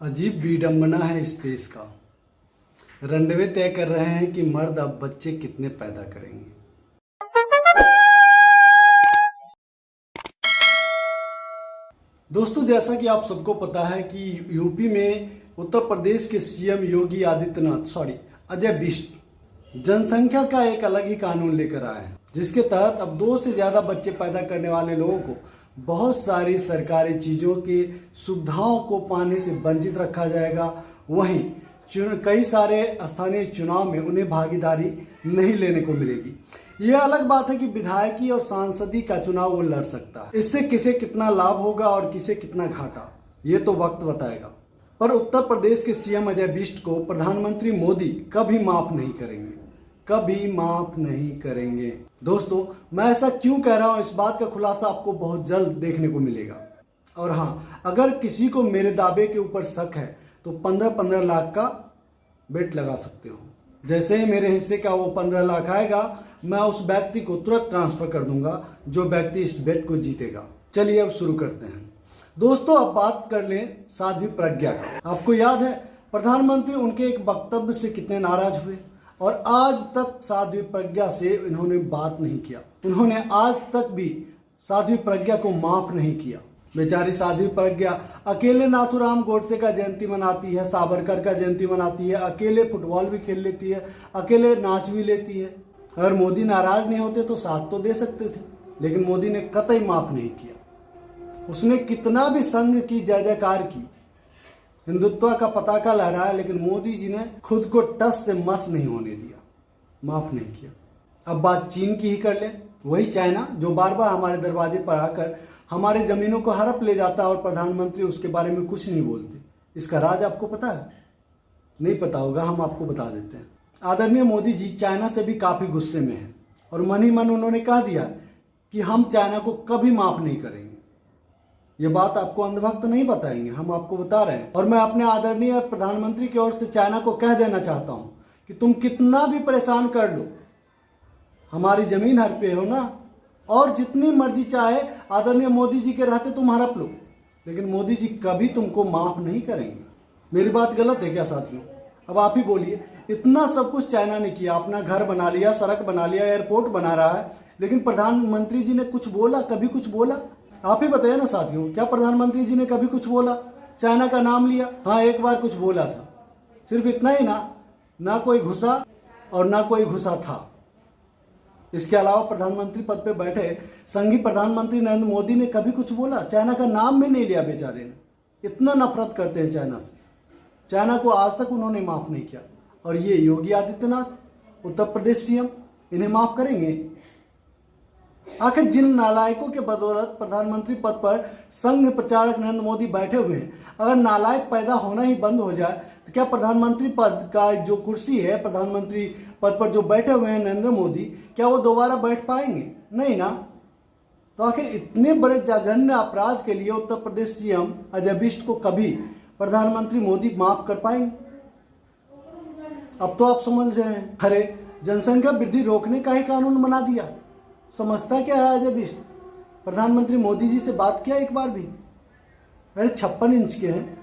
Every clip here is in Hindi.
अजीब विडंबना है इस देश का। रंडवे तय कर रहे हैं कि मर्द अब बच्चे कितने पैदा करेंगे। दोस्तों, जैसा कि आप सबको पता है कि यूपी में उत्तर प्रदेश के सीएम योगी आदित्यनाथ अजय बिष्ट जनसंख्या का एक अलग ही कानून लेकर आए हैं, जिसके तहत अब 2 से ज्यादा बच्चे पैदा करने वाले लोगों को बहुत सारी सरकारी चीजों की सुविधाओं को पाने से वंचित रखा जाएगा। वहीं कई सारे स्थानीय चुनाव में उन्हें भागीदारी नहीं लेने को मिलेगी। यह अलग बात है कि विधायकी और सांसदी का चुनाव वो लड़ सकता है। इससे किसे कितना लाभ होगा और किसे कितना घाटा, ये तो वक्त बताएगा। पर उत्तर प्रदेश के सीएम अजय बिष्ट को प्रधानमंत्री मोदी कभी माफ नहीं करेंगे, कभी माफ नहीं करेंगे। दोस्तों, मैं ऐसा क्यों कह रहा हूं, इस बात का खुलासा आपको बहुत जल्द देखने को मिलेगा। और हाँ, अगर किसी को मेरे दावे के ऊपर शक है तो 15-15 लाख का बेट लगा सकते हो। जैसे ही मेरे हिस्से का वो 15 लाख आएगा, मैं उस व्यक्ति को तुरंत ट्रांसफर कर दूंगा जो व्यक्ति इस बेट को जीतेगा। चलिए अब शुरू करते हैं। दोस्तों, अब बात कर लें साध्वी प्रज्ञा का। आपको याद है प्रधानमंत्री उनके एक वक्तव्य से कितने नाराज हुए और आज तक साध्वी प्रज्ञा से इन्होंने बात नहीं किया। उन्होंने आज तक भी साध्वी प्रज्ञा को माफ नहीं किया। बेचारी साध्वी प्रज्ञा अकेले नाथूराम गोडसे का जयंती मनाती है, सावरकर का जयंती मनाती है, अकेले फुटबॉल भी खेल लेती है, अकेले नाच भी लेती है। अगर मोदी नाराज नहीं होते तो साथ तो दे सकते थे, लेकिन मोदी ने कतई माफ नहीं किया। उसने कितना भी संघ की जय जयकार की, हिंदुत्व का पताका लहराया, लेकिन मोदी जी ने खुद को टस से मस नहीं होने दिया, माफ नहीं किया। अब बात चीन की ही कर ले। वही चाइना जो बार बार हमारे दरवाजे पर आकर हमारे जमीनों को हड़प ले जाता है और प्रधानमंत्री उसके बारे में कुछ नहीं बोलते। इसका राज आपको पता है? नहीं पता होगा, हम आपको बता देते हैं। आदरणीय मोदी जी चाइना से भी काफी गुस्से में हैं और मन ही मन उन्होंने कह दिया कि हम चाइना को कभी माफ नहीं करेंगे। ये बात आपको अंधभक्त नहीं बताएंगे, हम आपको बता रहे हैं। और मैं अपने आदरणीय प्रधानमंत्री की ओर से चाइना को कह देना चाहता हूं कि तुम कितना भी परेशान कर लो, हमारी जमीन हर पे हो ना, और जितनी मर्जी चाहे आदरणीय मोदी जी के रहते तुम हड़प लो, लेकिन मोदी जी कभी तुमको माफ नहीं करेंगे। मेरी बात गलत है क्या साथियों? अब आप ही बोलिए। इतना सब कुछ चाइना ने किया, अपना घर बना लिया, सड़क बना लिया, एयरपोर्ट बना रहा है, लेकिन प्रधानमंत्री जी ने कुछ बोला? कभी कुछ बोला? आप ही बताइए ना साथियों, क्या प्रधानमंत्री जी ने कभी कुछ बोला? चाइना का नाम लिया? हाँ, एक बार कुछ बोला था, सिर्फ इतना ही ना कोई घुसा और ना कोई घुसा था। इसके अलावा प्रधानमंत्री पद पे बैठे संघीय प्रधानमंत्री नरेंद्र मोदी ने कभी कुछ बोला? चाइना का नाम भी नहीं लिया बेचारे ने। इतना नफरत करते हैं चाइना से। चाइना को आज तक उन्होंने माफ नहीं किया। और ये योगी आदित्यनाथ उत्तर प्रदेश सीएम, इन्हें माफ करेंगे? आखिर जिन नालायकों के बदौलत प्रधानमंत्री पद पर संघ प्रचारक नरेंद्र मोदी बैठे हुए हैं, अगर नालायक पैदा होना ही बंद हो जाए तो क्या प्रधानमंत्री पद का जो कुर्सी है, प्रधानमंत्री पद पर जो बैठे हुए हैं नरेंद्र मोदी, क्या वो दोबारा बैठ पाएंगे? नहीं ना। तो आखिर इतने बड़े जघन्य अपराध के लिए उत्तर प्रदेश सीएम अजय बिष्ट को कभी प्रधानमंत्री मोदी माफ कर पाएंगे? अब तो आप समझ रहे हैं। अरे, जनसंख्या वृद्धि रोकने का ही कानून बना दिया। समझता क्या है अजय बिष्ट? प्रधानमंत्री मोदी जी से बात किया एक बार भी? अरे 56 इंच के हैं,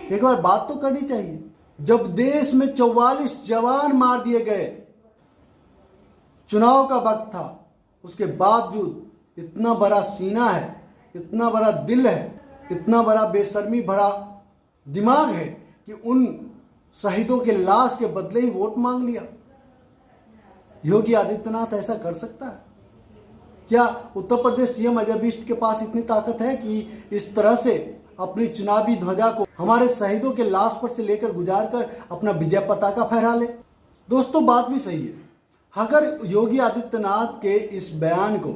एक बार बात तो करनी चाहिए। जब देश में 44 जवान मार दिए गए, चुनाव का वक्त था, उसके बावजूद इतना बड़ा सीना है, इतना बड़ा दिल है, इतना बड़ा बेशर्मी भरा दिमाग है कि उन शहीदों के लाश के बदले ही वोट मांग लिया। योगी आदित्यनाथ ऐसा कर सकता है क्या? उत्तर प्रदेश सीएम अजय बिष्ट के पास इतनी ताकत है कि इस तरह से अपनी चुनावी ध्वजा को हमारे शहीदों के लाश पर से लेकर गुजार कर अपना विजय पताका फहरा ले? दोस्तों, बात भी सही है। अगर योगी आदित्यनाथ के इस बयान को,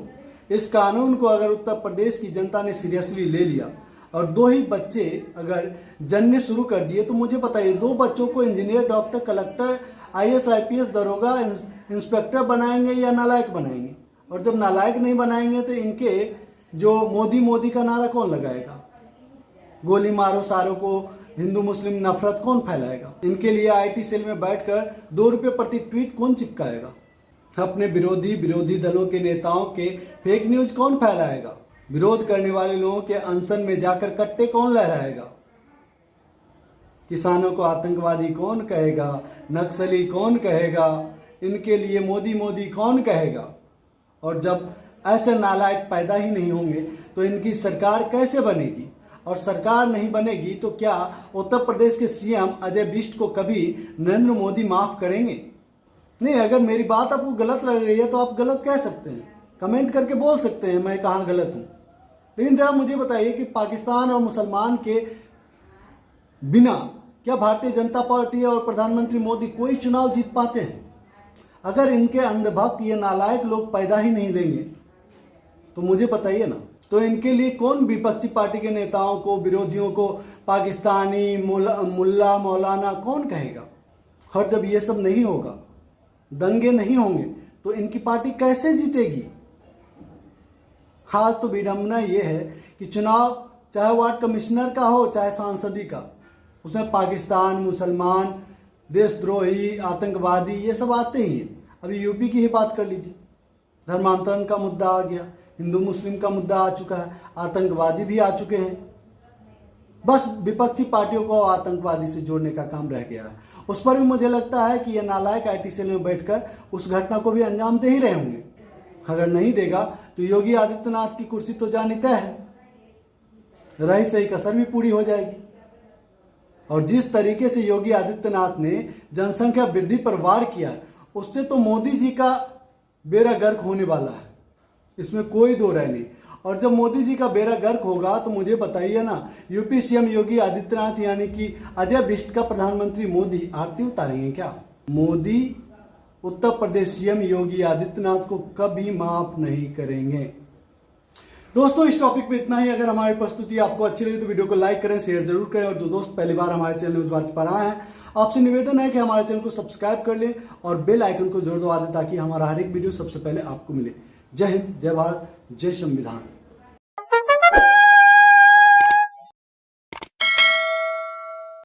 इस कानून को अगर उत्तर प्रदेश की जनता ने सीरियसली ले लिया और 2 ही बच्चे अगर जनने शुरू कर दिए, तो मुझे बताइए 2 बच्चों को engineer, doctor, collector, IAS, IPS, दरोगा, इंस्पेक्टर बनाएंगे या नालायक बनाएंगे? और जब नालायक नहीं बनाएंगे तो इनके जो मोदी का नारा कौन लगाएगा? गोली मारो सारों को, हिंदू मुस्लिम नफरत कौन फैलाएगा? इनके लिए IT सेल में बैठकर 2 रुपये प्रति ट्वीट कौन चिपकाएगा? अपने विरोधी दलों के नेताओं के फेक न्यूज कौन फैलाएगा? विरोध करने वाले लोगों के अनशन में जाकर कट्टे कौन लहराएगा? किसानों को आतंकवादी कौन कहेगा, नक्सली कौन कहेगा, इनके लिए मोदी मोदी कौन कहेगा। और जब ऐसे नालायक पैदा ही नहीं होंगे तो इनकी सरकार कैसे बनेगी, और सरकार नहीं बनेगी तो क्या उत्तर प्रदेश के सीएम अजय बिष्ट को कभी नरेंद्र मोदी माफ करेंगे? नहीं, अगर मेरी बात आपको गलत लग रही है तो आप गलत कह सकते हैं, कमेंट करके बोल सकते हैं मैं कहाँ गलत हूँ। लेकिन जरा मुझे बताइए कि पाकिस्तान और मुसलमान के बिना क्या भारतीय जनता पार्टी और प्रधानमंत्री मोदी कोई चुनाव जीत पाते हैं? अगर इनके अंधभक्त ये नालायक लोग पैदा ही नहीं लेंगे तो मुझे बताइए ना, तो इनके लिए कौन विपक्षी पार्टी के नेताओं को, विरोधियों को पाकिस्तानी मुल्ला मौलाना कौन कहेगा? और जब ये सब नहीं होगा, दंगे नहीं होंगे, तो इनकी पार्टी कैसे जीतेगी? आज तो विडंबना ये है कि चुनाव चाहे वार्ड कमिश्नर का हो चाहे सांसदी का, उसमें पाकिस्तान, मुसलमान, देशद्रोही, आतंकवादी ये सब आते ही हैं। अभी यूपी की ही बात कर लीजिए, धर्मांतरण का मुद्दा आ गया, हिंदू मुस्लिम का मुद्दा आ चुका है, आतंकवादी भी आ चुके हैं। बस विपक्षी पार्टियों को आतंकवादी से जोड़ने का काम रह गया है। उस पर भी मुझे लगता है कि ये नालायक आईटी सेल में बैठकर उस घटना को भी अंजाम दे ही रहे होंगे। अगर नहीं देगा तो योगी आदित्यनाथ की कुर्सी तो जानी तय है, रही सही कसर भी पूरी हो जाएगी। और जिस तरीके से योगी आदित्यनाथ ने जनसंख्या वृद्धि पर वार किया, उससे तो मोदी जी का बेड़ा गर्क होने वाला है, इसमें कोई दो राय नहीं। और जब मोदी जी का बेड़ा गर्क होगा तो मुझे बताइए ना, यूपी सीएम योगी आदित्यनाथ यानी कि अजय बिष्ट का प्रधानमंत्री मोदी आरती उतारेंगे क्या? मोदी उत्तर प्रदेश सीएम योगी आदित्यनाथ को कभी माफ नहीं करेंगे। दोस्तों, इस टॉपिक पे इतना ही। अगर हमारी प्रस्तुति आपको अच्छी लगी तो वीडियो को लाइक करें, शेयर जरूर करें। और जो दोस्त पहली बार हमारे चैनल में पर आए हैं, आपसे निवेदन है कि हमारे चैनल को सब्सक्राइब कर लें और बेल आइकन को जरूर दबा दें ताकि हमारा हर एक वीडियो सबसे पहले आपको मिले। जय हिंद, जय भारत, जय संविधान।